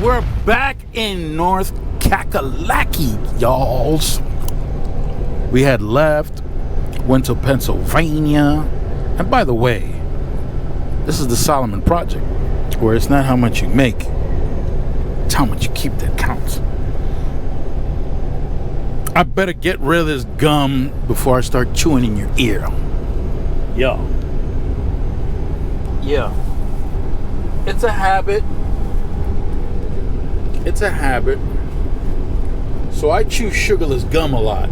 we're back in North Kakalaki, y'alls. We had left, went to Pennsylvania. And by the way, this is the Solomon Project, where it's not how much you make, it's how much you keep that counts. I better get rid of this gum before I start chewing in your ear. Yeah. It's a habit. So I chew sugarless gum a lot.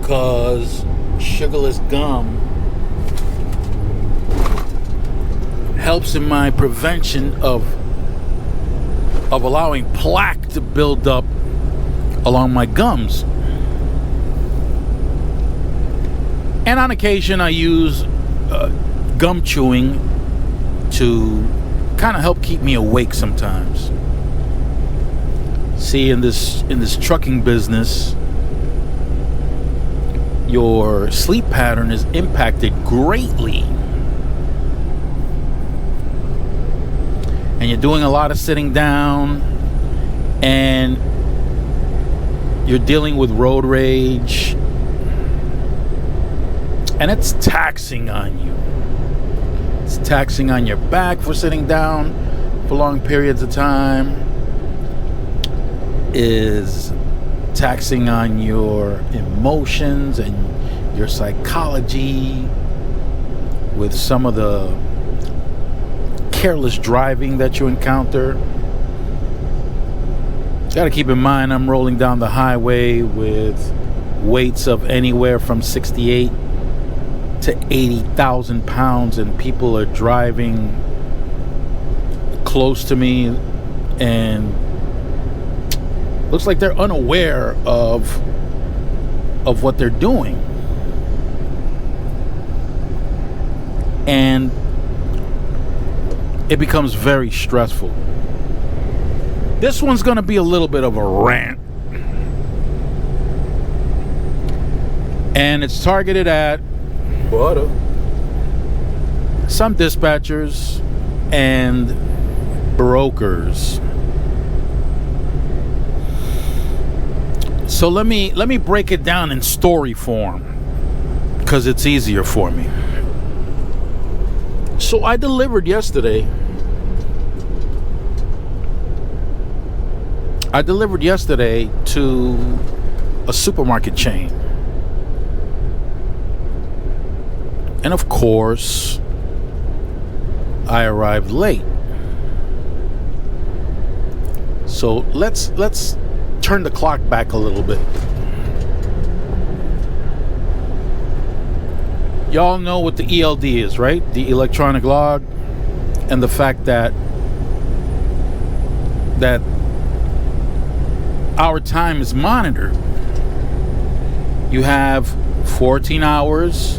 Because sugarless gum helps in my prevention of allowing plaque to build up along my gums. And on occasion I use gum chewing to kind of help keep me awake sometimes. See, in this trucking business, your sleep pattern is impacted greatly. And you're doing a lot of sitting down, and you're dealing with road rage, and it's taxing on you. It's taxing on your back for sitting down for long periods of time. Is taxing on your emotions and your psychology with some of the careless driving that you encounter. Got to keep in mind, I'm rolling down the highway with weights of anywhere from 68 to 80,000 pounds, and people are driving close to me and looks like they're unaware of what they're doing. And it becomes very stressful. This one's going to be a little bit of a rant. And it's targeted at some dispatchers and brokers. So let me break it down in story form, because it's easier for me. So I delivered yesterday. To a supermarket chain. And of course, I arrived late. So let's turn the clock back a little bit. Y'all know what the ELD is, right? The electronic log, and the fact that our time is monitored. You have 14 hours,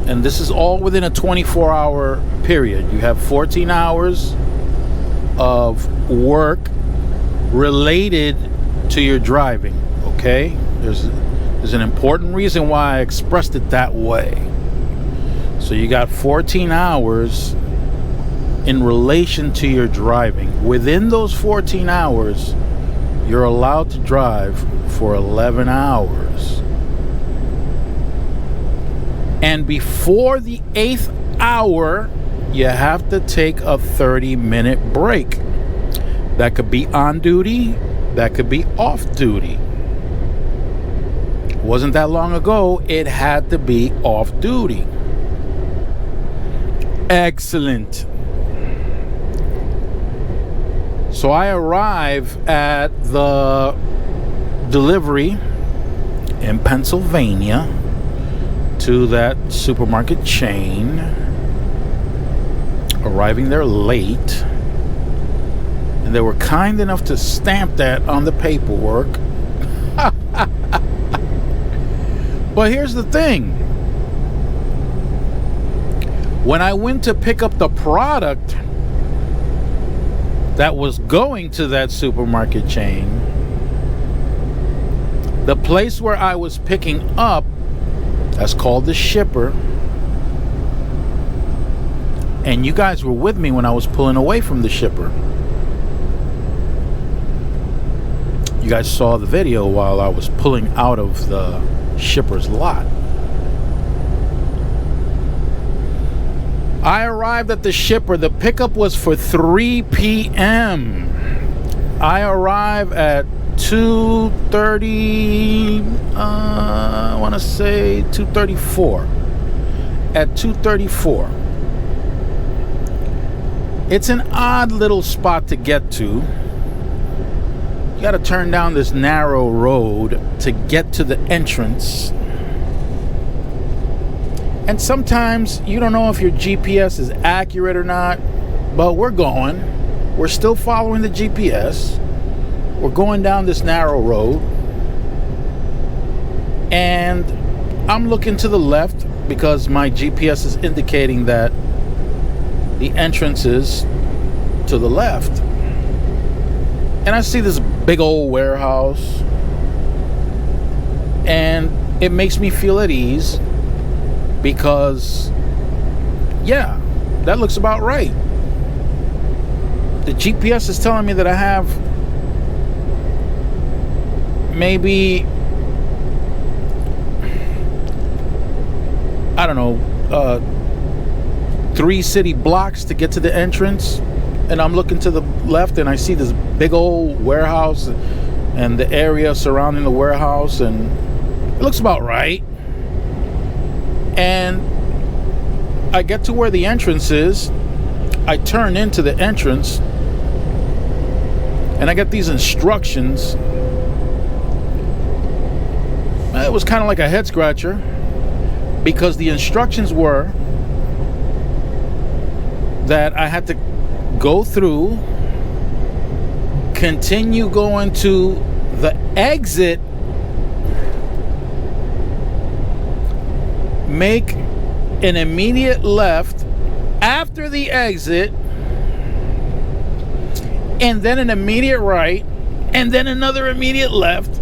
and this is all within a 24-hour period. You have 14 hours of work related to your driving, okay? There's an important reason why I expressed it that way. So you got 14 hours in relation to your driving. Within those 14 hours, you're allowed to drive for 11 hours. And before the 8th hour, you have to take a 30-minute break. That could be on duty, that could be off duty. Wasn't that long ago, it had to be off duty. Excellent. So I arrive at the delivery in Pennsylvania to that supermarket chain, arriving there late. And they were kind enough to stamp that on the paperwork. But here's the thing. When I went to pick up the product that was going to that supermarket chain, the place where I was picking up, that's called the shipper, And you guys were with me when I was pulling away from the shipper. You guys saw the video while I was pulling out of the shipper's lot. I arrived at the shipper. The pickup was for 3 p.m. I arrive at 2:30, I want to say 2:34. At 2:34. It's an odd little spot to get to. You got to turn down this narrow road to get to the entrance. And sometimes you don't know if your GPS is accurate or not, but we're going. We're still following the GPS. We're going down this narrow road. And I'm looking to the left because my GPS is indicating that the entrance is to the left. And I see this big old warehouse. And it makes me feel at ease. Because, yeah, that looks about right. The GPS is telling me that I have maybe, I don't know, 3 city blocks to get to the entrance. And I'm looking to the left and I see this big old warehouse and the area surrounding the warehouse. And it looks about right. And I get to where the entrance is. I turn into the entrance and I get these instructions. It was kind of like a head scratcher because the instructions were that I had to go through, continue going to the exit, make an immediate left after the exit, and then an immediate right, and then another immediate left,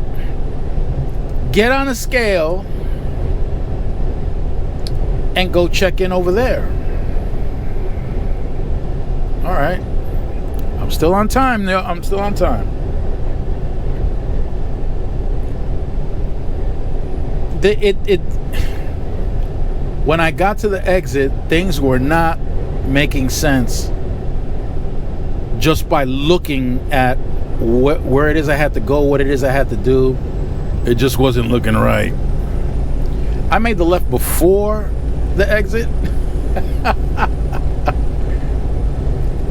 get on a scale, and go check in over there. All right. I'm still on time now. I'm still on time. When I got to the exit, things were not making sense just by looking at where it is I had to go, what it is I had to do. It just wasn't looking right. I made the left before the exit.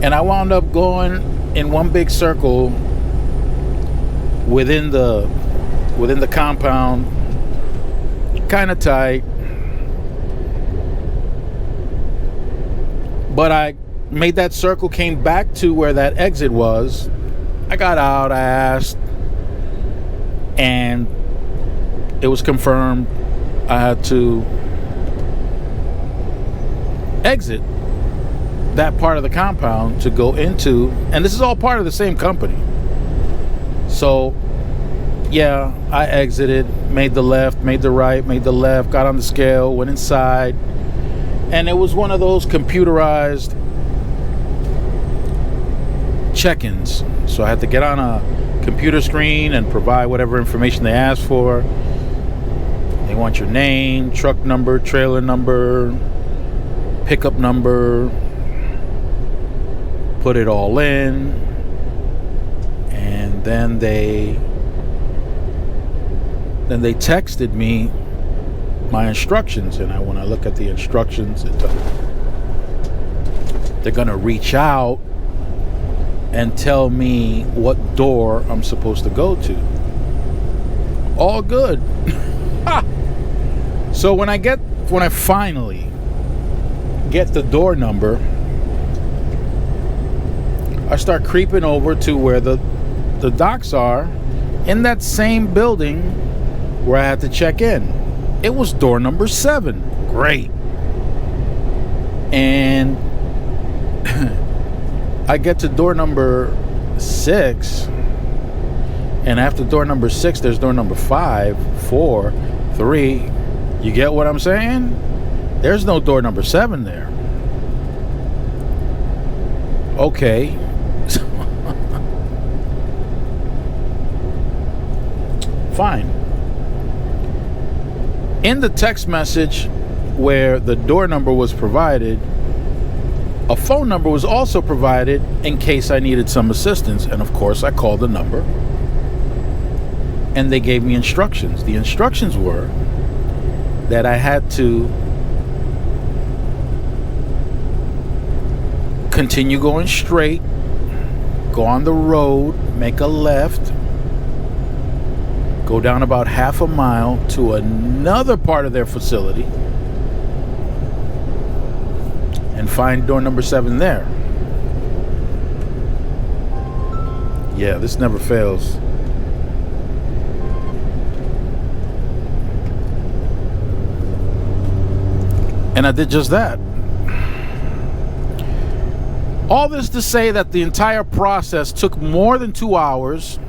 And I wound up going in one big circle within the compound, kind of tight. But I made that circle, came back to where that exit was. I got out, I asked, and it was confirmed I had to exit that part of the compound to go into, and this is all part of the same company. So yeah, I exited, made the left, made the right, made the left, got on the scale, went inside, and it was one of those computerized check-ins. So I had to get on a computer screen and provide whatever information they asked for. They want your name, truck number, trailer number, pickup number, put it all in, and then they texted me my instructions. And when I look at the instructions, they're gonna reach out and tell me what door I'm supposed to go to. All good. So when I finally get the door number, I start creeping over to where the docks are in that same building where I had to check in. It was door number 7. Great. And I get to door number 6, and after door number 6 there's door number 5, 4, 3. You get what I'm saying? There's no door number 7 there. Okay. Fine. In the text message where the door number was provided, a phone number was also provided in case I needed some assistance. And of course, I called the number and they gave me instructions. The instructions were that I had to continue going straight, go on the road, make a left, go down about half a mile to another part of their facility, and find door number 7 there. Yeah, this never fails. And I did just that. All this to say that the entire process took more than 2 hours.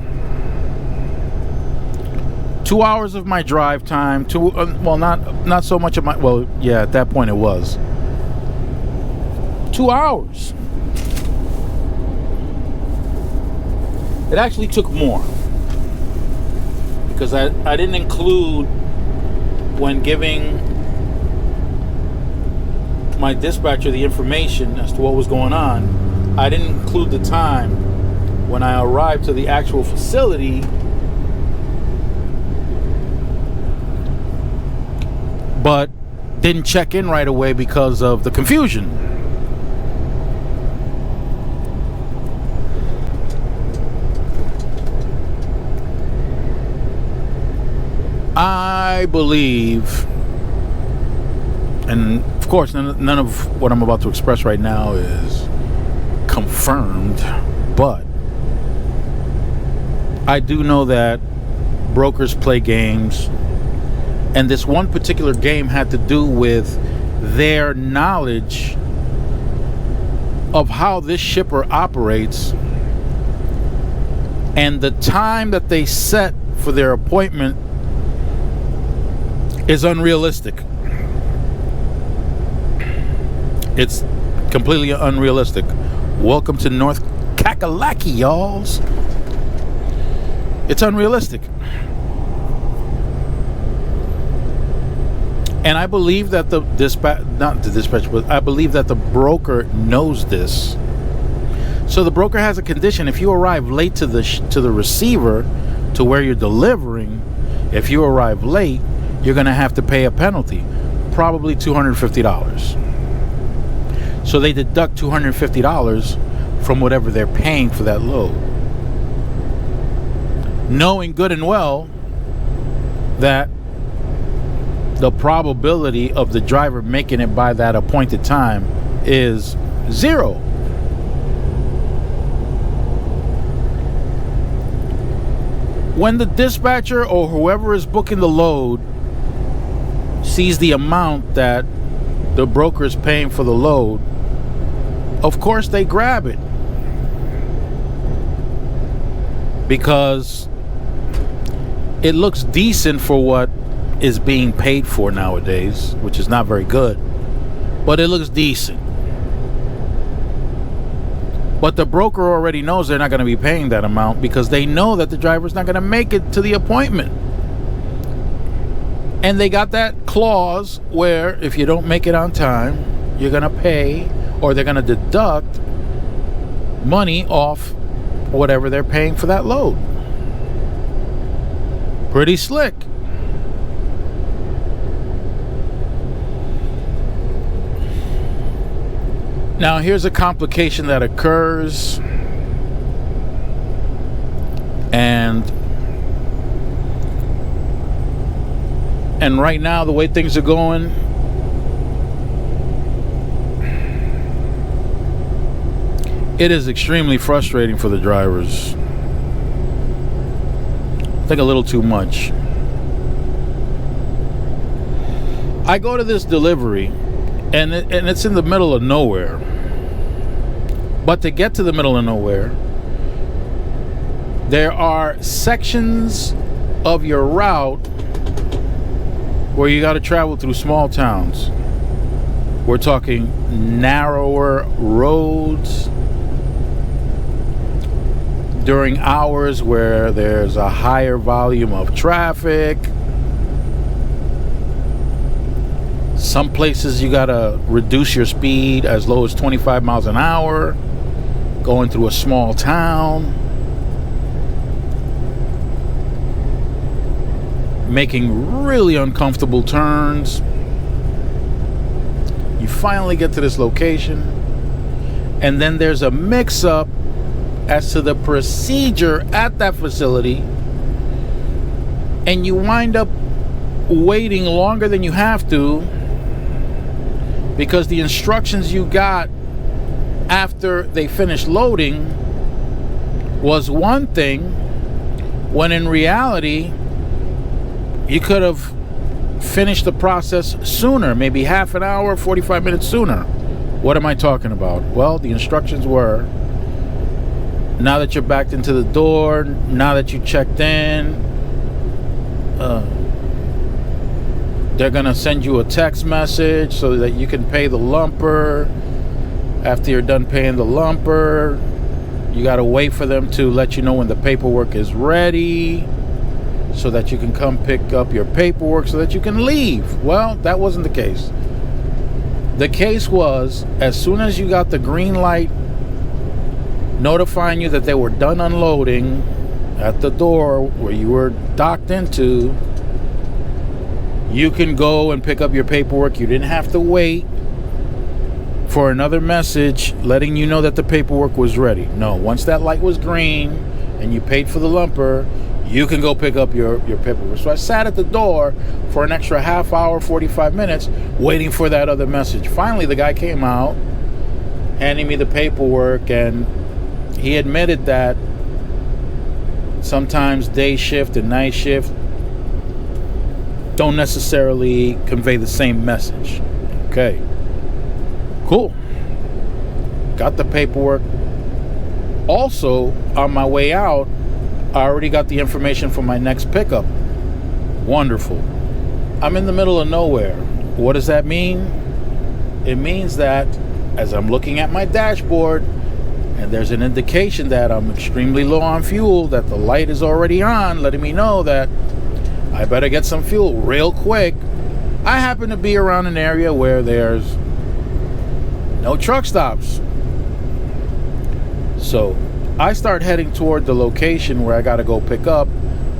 2 hours of my drive time. Well, not so much of my. Well, yeah, at that point it was 2 hours. It actually took more because I didn't include, when giving my dispatcher the information as to what was going on, I didn't include the time when I arrived to the actual facility, but didn't check in right away because of the confusion. I believe, and of course none of what I'm about to express right now is confirmed, but I do know that brokers play games, and this one particular game had to do with their knowledge of how this shipper operates and the time that they set for their appointment is unrealistic. It's completely unrealistic. Welcome to North Kakalaki, y'alls. It's unrealistic. And I believe that the dispatch, but I believe that the broker knows this. So the broker has a condition: if you arrive late to the receiver, to where you're delivering, if you arrive late, you're going to have to pay a penalty, probably $250. So they deduct $250 from whatever they're paying for that load, knowing good and well that the probability of the driver making it by that appointed time is 0. When the dispatcher or whoever is booking the load sees the amount that the broker is paying for the load, of course they grab it, because it looks decent for what is being paid for nowadays, which is not very good, but it looks decent. But the broker already knows they're not going to be paying that amount, because they know that the driver's not going to make it to the appointment. And they got that clause where if you don't make it on time, you're going to pay, or they're going to deduct money off whatever they're paying for that load. Pretty slick. Now, here's a complication that occurs, and right now, the way things are going, it is extremely frustrating for the drivers. I think a little too much. I go to this delivery, and it's in the middle of nowhere. But to get to the middle of nowhere, there are sections of your route where you got to travel through small towns. We're talking narrower roads, during hours where there's a higher volume of traffic. Some places you gotta reduce your speed as low as 25 miles an hour, going through a small town, making really uncomfortable turns. You finally get to this location, and then there's a mix-up as to the procedure at that facility, and you wind up waiting longer than you have to because the instructions you got after they finished loading was one thing, when in reality you could have finished the process sooner, maybe half an hour, 45 minutes sooner. What am I talking about? Well, the instructions were, now that you're backed into the door, now that you checked in, they're gonna send you a text message so that you can pay the lumper. After you're done paying the lumper, you gotta wait for them to let you know when the paperwork is ready so that you can come pick up your paperwork so that you can leave. Well, that wasn't the case. The case was, as soon as you got the green light notifying you that they were done unloading at the door where you were docked into, you can go and pick up your paperwork. You didn't have to wait for another message letting you know that the paperwork was ready. No, once that light was green and you paid for the lumper, you can go pick up your paperwork. So I sat at the door for an extra half hour, 45 minutes, waiting for that other message. Finally, the guy came out, handing me the paperwork, and he admitted that sometimes day shift and night shift don't necessarily convey the same message. Okay, cool. Got the paperwork. Also, on my way out, I already got the information for my next pickup. Wonderful. I'm in the middle of nowhere. What does that mean? It means that as I'm looking at my dashboard and there's an indication that I'm extremely low on fuel, that the light is already on, letting me know that I better get some fuel real quick. I happen to be around an area where there's no truck stops. So I start heading toward the location where I got to go pick up.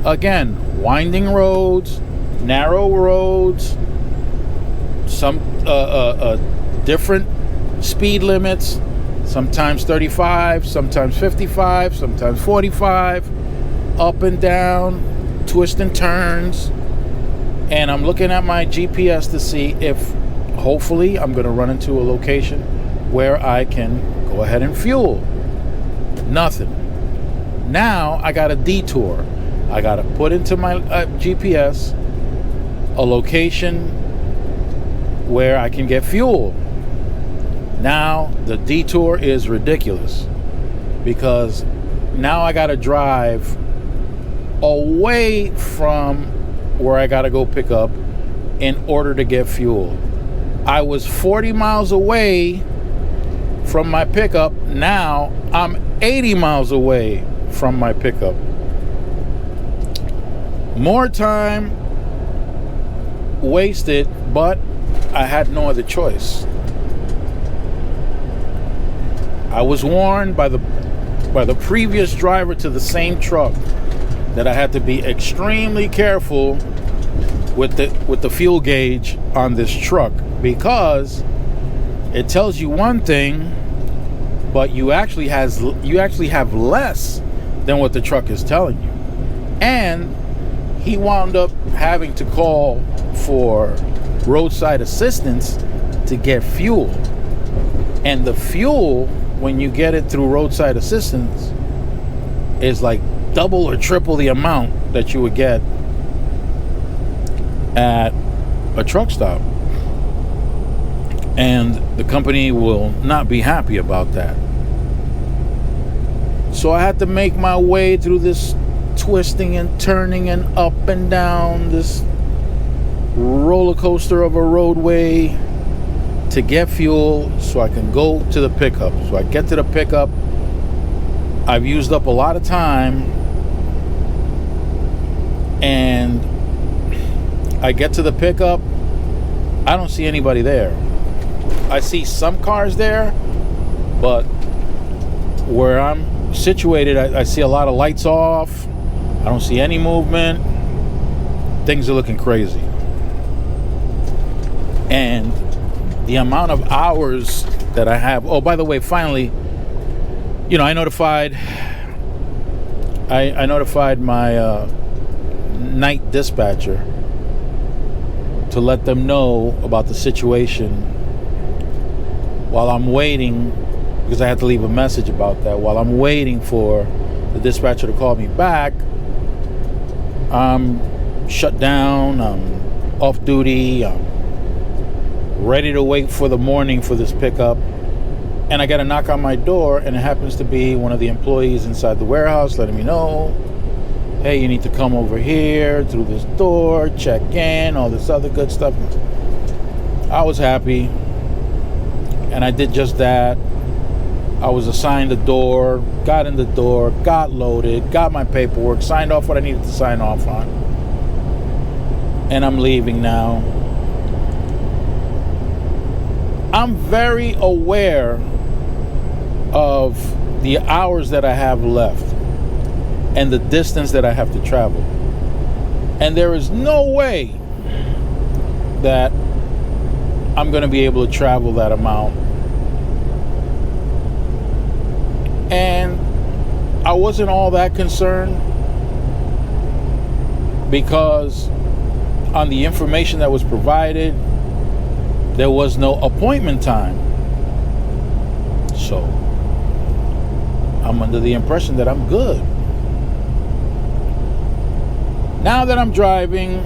Again, winding roads, narrow roads, some different speed limits, sometimes 35, sometimes 55, sometimes 45, up and down, twists and turns. And I'm looking at my GPS to see if hopefully I'm going to run into a location where I can go ahead and fuel. Nothing. Now I got a detour. I got to put into my GPS a location where I can get fuel. Now the detour is ridiculous because now I got to drive away from where I got to go pick up in order to get fuel. I was 40 miles away from my pickup. Now I'm 80 miles away from my pickup. More time wasted, but I had no other choice. I was warned by the previous driver to the same truck that I had to be extremely careful with the fuel gauge on this truck, because it tells you one thing, but you actually have less than what the truck is telling you. And he wound up having to call for roadside assistance to get fuel. And the fuel, when you get it through roadside assistance, is like double or triple the amount that you would get at a truck stop. And the company will not be happy about that. So I had to make my way through this twisting and turning and up and down this roller coaster of a roadway to get fuel so I can go to the pickup. So I get to the pickup, I've used up a lot of time, and I get to the pickup. I don't see anybody there. I see some cars there, but where I'm situated, I see a lot of lights off. I don't see any movement. Things are looking crazy. And the amount of hours that I have. Oh, by the way, finally, I notified my night dispatcher to let them know about the situation while I'm waiting, because I had to leave a message about that. While I'm waiting for the dispatcher to call me back, I'm shut down, I'm off duty, I'm ready to wait for the morning for this pickup. And I got a knock on my door, and it happens to be one of the employees inside the warehouse letting me know, hey, you need to come over here through this door, check in, all this other good stuff. I was happy, and I did just that. I was assigned a door, got in the door, got loaded, got my paperwork, signed off what I needed to sign off on. And I'm leaving now. I'm very aware of the hours that I have left and the distance that I have to travel. And there is no way that I'm going to be able to travel that amount. And I wasn't all that concerned, because on the information that was provided, there was no appointment time. So I'm under the impression that I'm good. Now that I'm driving,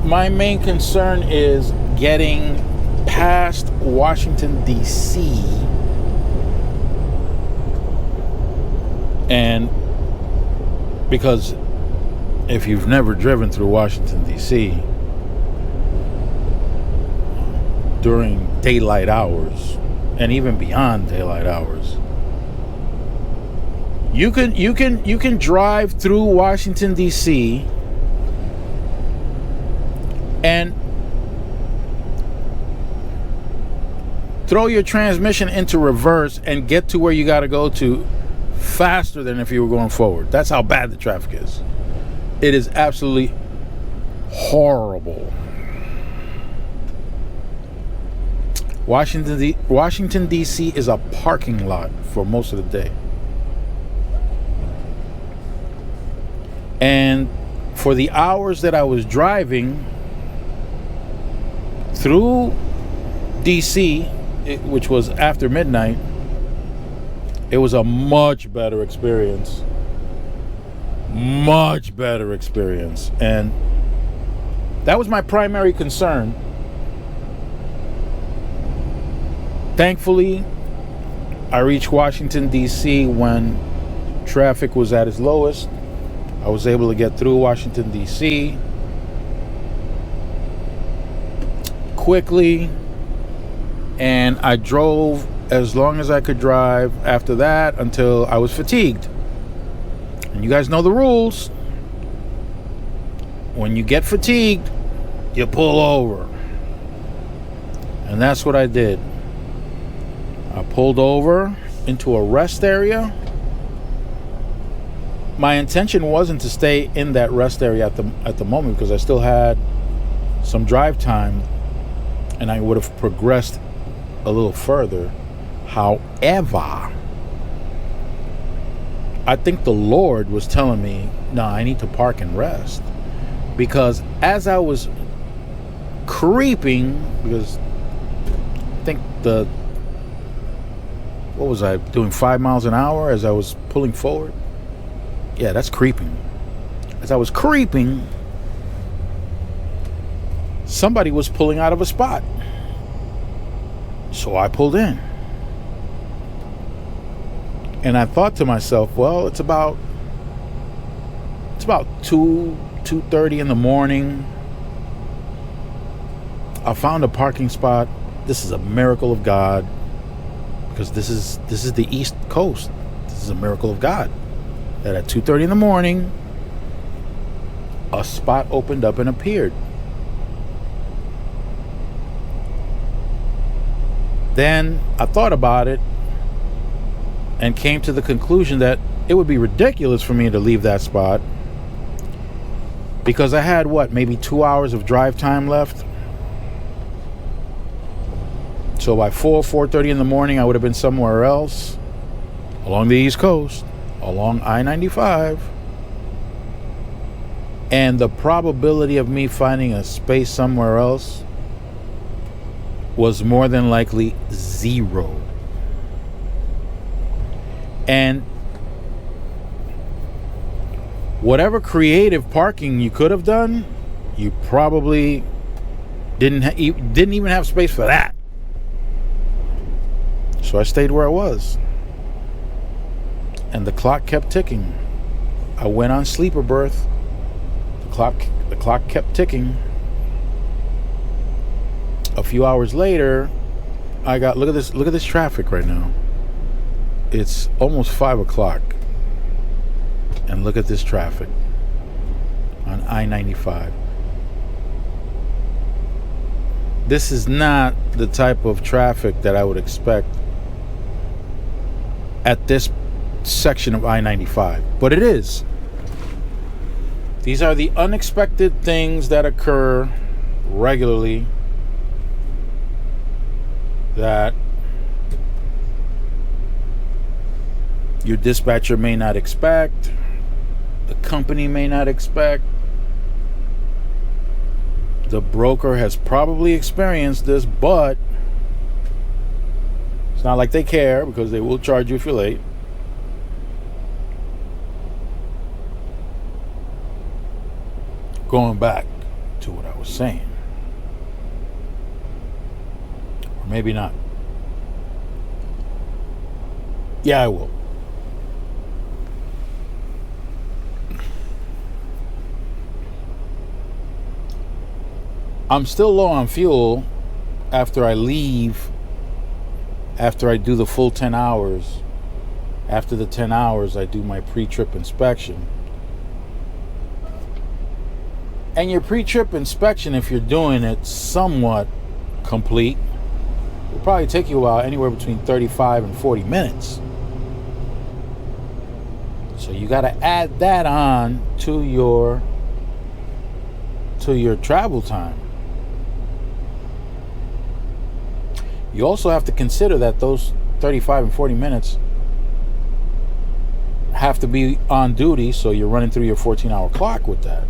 my main concern is getting past Washington, D.C. And because if you've never driven through Washington, D.C. during daylight hours, and even beyond daylight hours, you can drive through Washington, D.C. and throw your transmission into reverse and get to where you got to go to faster than if you were going forward. That's how bad the traffic is. It is absolutely horrible. Washington, D.C. is a parking lot for most of the day. And for the hours that I was driving through D.C., which was after midnight, it was a much better experience. Much better experience. And that was my primary concern. Thankfully, I reached Washington, D.C. when traffic was at its lowest. I was able to get through Washington, D.C. quickly, and I drove as long as I could drive after that until I was fatigued. And you guys know the rules. When you get fatigued, you pull over. And that's what I did. I pulled over into a rest area. My intention wasn't to stay in that rest area at the moment, because I still had some drive time and I would have progressed a little further. However, I think the Lord was telling me, no, I need to park and rest. Because as I was creeping, because I think what was I doing, 5 miles an hour as I was pulling forward? Yeah, that's creeping. As I was creeping, somebody was pulling out of a spot. So I pulled in. And I thought to myself, well, it's about 2:30 in the morning. I found a parking spot. This is a miracle of God, because this is the East Coast. This is a miracle of God. That at 2:30 in the morning, a spot opened up and appeared. Then I thought about it and came to the conclusion that it would be ridiculous for me to leave that spot, because I had maybe 2 hours of drive time left. So by 4:30 in the morning, I would have been somewhere else along the East Coast, along I-95. And the probability of me finding a space somewhere else was more than likely 0. And whatever creative parking you could have done, you probably didn't even have space for that. So I stayed where I was. And the clock kept ticking. I went on sleeper berth. The clock kept ticking. A few hours later, I got, look at this traffic right now. It's almost 5 o'clock. And look at this traffic on I-95. This is not the type of traffic that I would expect at this section of I-95, but it is. These are the unexpected things that occur regularly that your dispatcher may not expect, the company may not expect. The broker has probably experienced this, but it's not like they care, because they will charge you if you're late. Going back to what I was saying. Or maybe not. Yeah, I will. I'm still low on fuel after I leave, after I do the full 10 hours. After the 10 hours, I do my pre-trip inspection. And your pre-trip inspection, if you're doing it somewhat complete, will probably take you about anywhere between 35 and 40 minutes. So you got to add that on to your travel time. You also have to consider that those 35 and 40 minutes have to be on duty, so you're running through your 14-hour clock with that.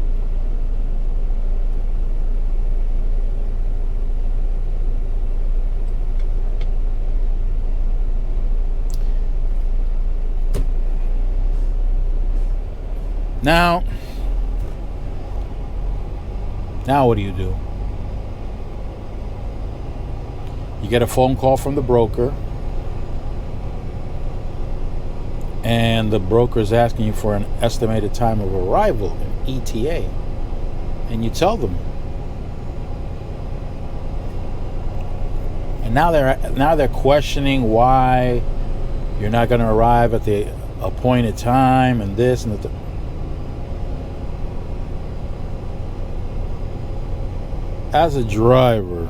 Now what do? You get a phone call from the broker, and the broker is asking you for an estimated time of arrival, an ETA, and you tell them. And now they're questioning why you're not going to arrive at the appointed time, and this and that. As a driver,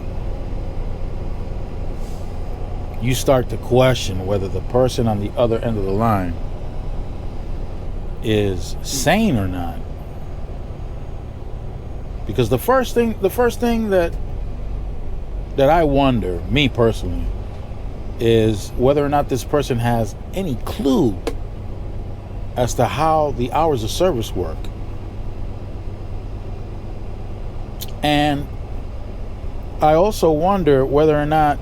you start to question whether the person on the other end of the line is sane or not. Because the first thing that I wonder, me personally, is whether or not this person has any clue as to how the hours of service work. And I also wonder whether or not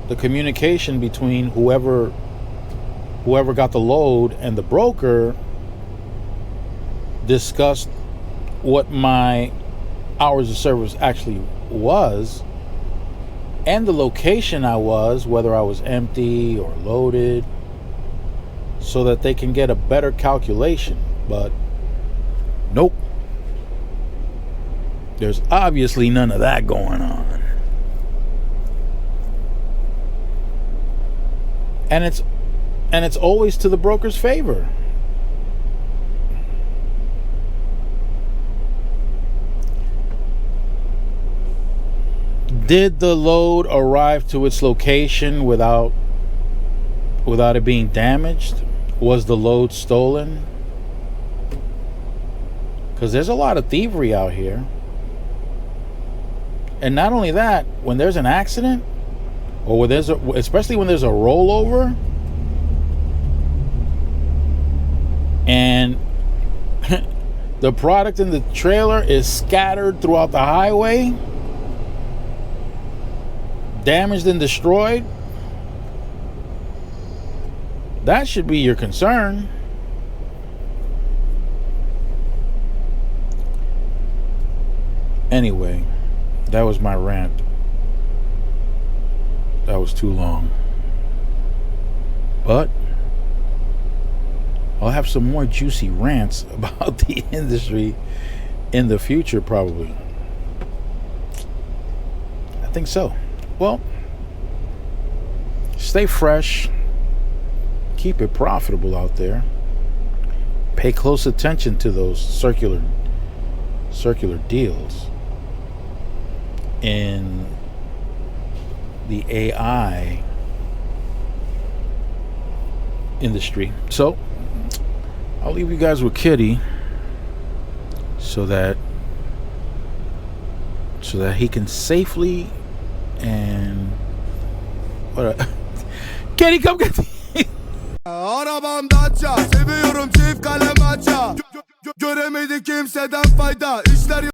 the communication between whoever got the load and the broker discussed what my hours of service actually was, and the location I was, whether I was empty or loaded, so that they can get a better calculation. But nope. There's obviously none of that going on. And And it's always to the broker's favor. Did the load arrive to its location without it being damaged? Was the load stolen? Because there's a lot of thievery out here. And not only that, when there's an accident, or when especially when there's a rollover, and the product in the trailer is scattered throughout the highway, damaged and destroyed, that should be your concern. Anyway, that was my rant. That was too long. But I'll have some more juicy rants about the industry in the future, probably. I think so. Well, stay fresh. Keep it profitable out there. Pay close attention to those circular deals in the AI industry. So I'll leave you guys with Kitty so that he can safely and Kitty, come get me. Arabam Dacia, seviyorum çift kalem aça. Göremedi kimseden fayda, işler